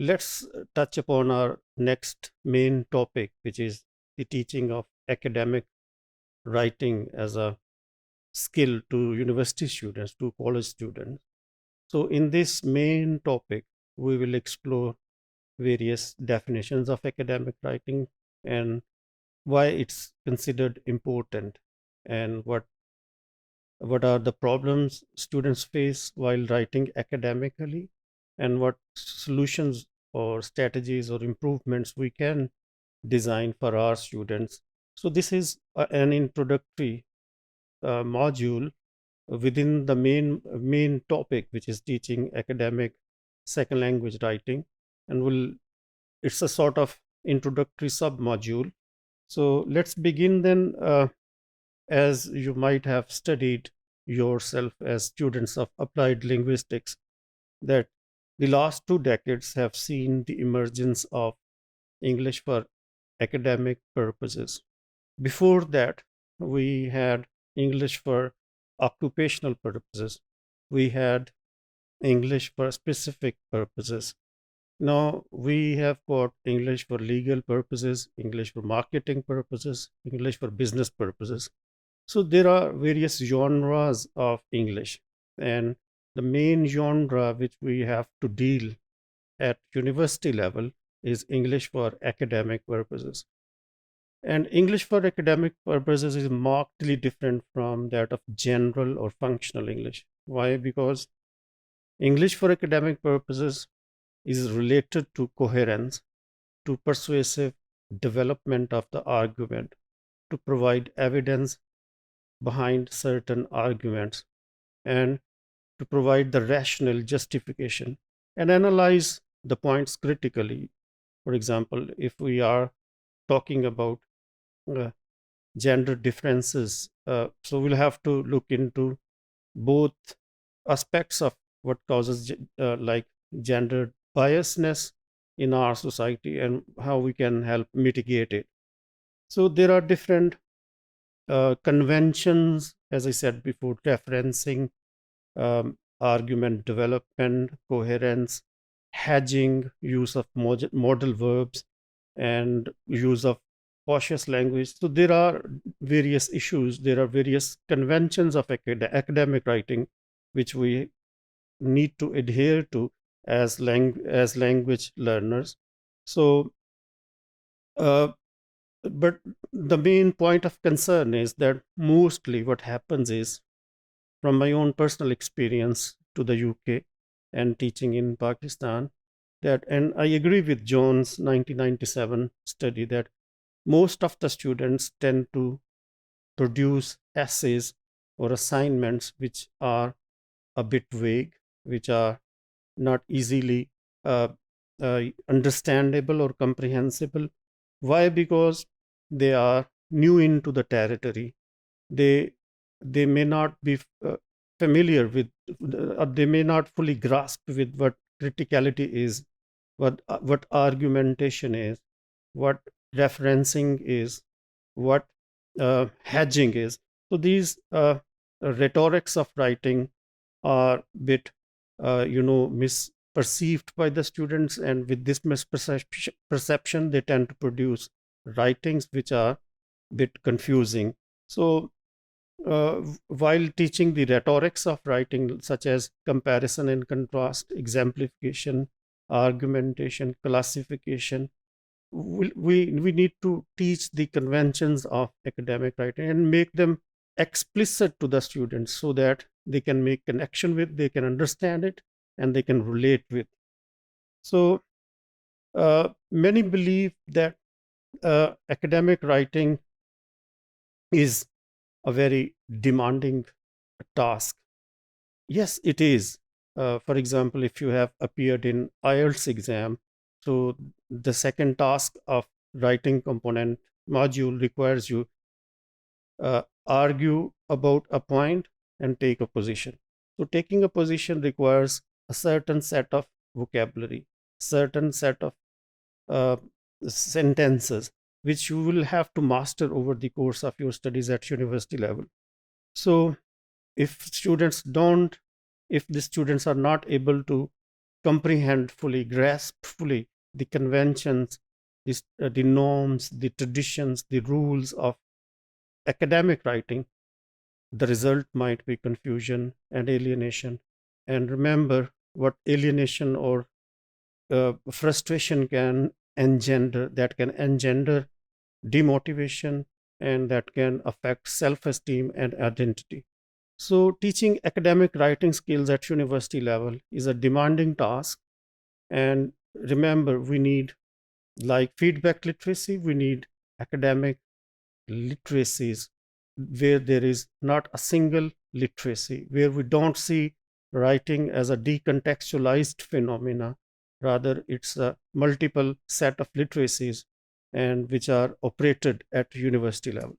let's touch upon our next main topic, which is the teaching of academic writing as a skill to university students, to college students. So, in this main topic, we will explore various definitions of academic writing and why it's considered important, and what are the problems students face while writing academically, and what solutions or strategies or improvements we can design for our students. So this is an introductory module within the main topic, which is teaching academic second language writing, and will it's a sort of introductory sub module. So let's begin then. As you might have studied yourself as students of applied linguistics, that the last 2 decades have seen the emergence of English for academic purposes. Before that, we had English for occupational purposes. We had English for specific purposes. Now we have got English for legal purposes, English for marketing purposes, English for business purposes. So there are various genres of English, and the main genre which we have to deal at university level is English for academic purposes. And English for academic purposes is markedly different from that of general or functional English. Why? Because English for academic purposes is related to coherence, to persuasive development of the argument, to provide evidence behind certain arguments, and to provide the rational justification and analyze the points critically. For example, if we are talking about uh, gender differences, so we'll have to look into both aspects of what causes like gender biasness in our society and how we can help mitigate it. So there are different conventions, as I said before, referencing, argument development, coherence, hedging, use of modal verbs, and use of cautious language. So there are various issues, there are various conventions of academic writing which we need to adhere to as language learners. So, uh, but the main point of concern is that mostly what happens is, from my own personal experience to the UK and teaching in Pakistan, that, and I agree with Jones' 1997 study, that most of the students tend to produce essays or assignments which are a bit vague, which are not easily uh, understandable or comprehensible. Why? Because they are new into the territory. They may not be familiar with, or they may not fully grasp with what criticality is, what argumentation is, what referencing is, what hedging is. So these rhetorics of writing are bit misperceived by the students, and with this misperception they tend to produce writings which are bit confusing. So while teaching the rhetorics of writing, such as comparison and contrast, exemplification, argumentation, classification, we need to teach the conventions of academic writing and make them explicit to the students so that they can make connection with, they can understand it, and they can relate with. So many believe that academic writing is a very demanding task. Yes, it is. For example, if you have appeared in IELTS exam, so the second task of writing component module requires you argue about a point and take a position. So taking a position requires a certain set of vocabulary, certain set of uh, sentences, which you will have to master over the course of your studies at university level. So if the students are not able to comprehend fully, grasp fully the conventions, the norms, the traditions, the rules of academic writing, the result might be confusion and alienation. And remember what alienation or frustration can engender, that can engender demotivation, and that can affect self-esteem and identity. So teaching academic writing skills at university level is a demanding task. And remember, we need, like feedback literacy, we need academic literacies where there is not a single literacy, where we don't see writing as a decontextualized phenomena. Rather, it's a multiple set of literacies and which are operated at university level.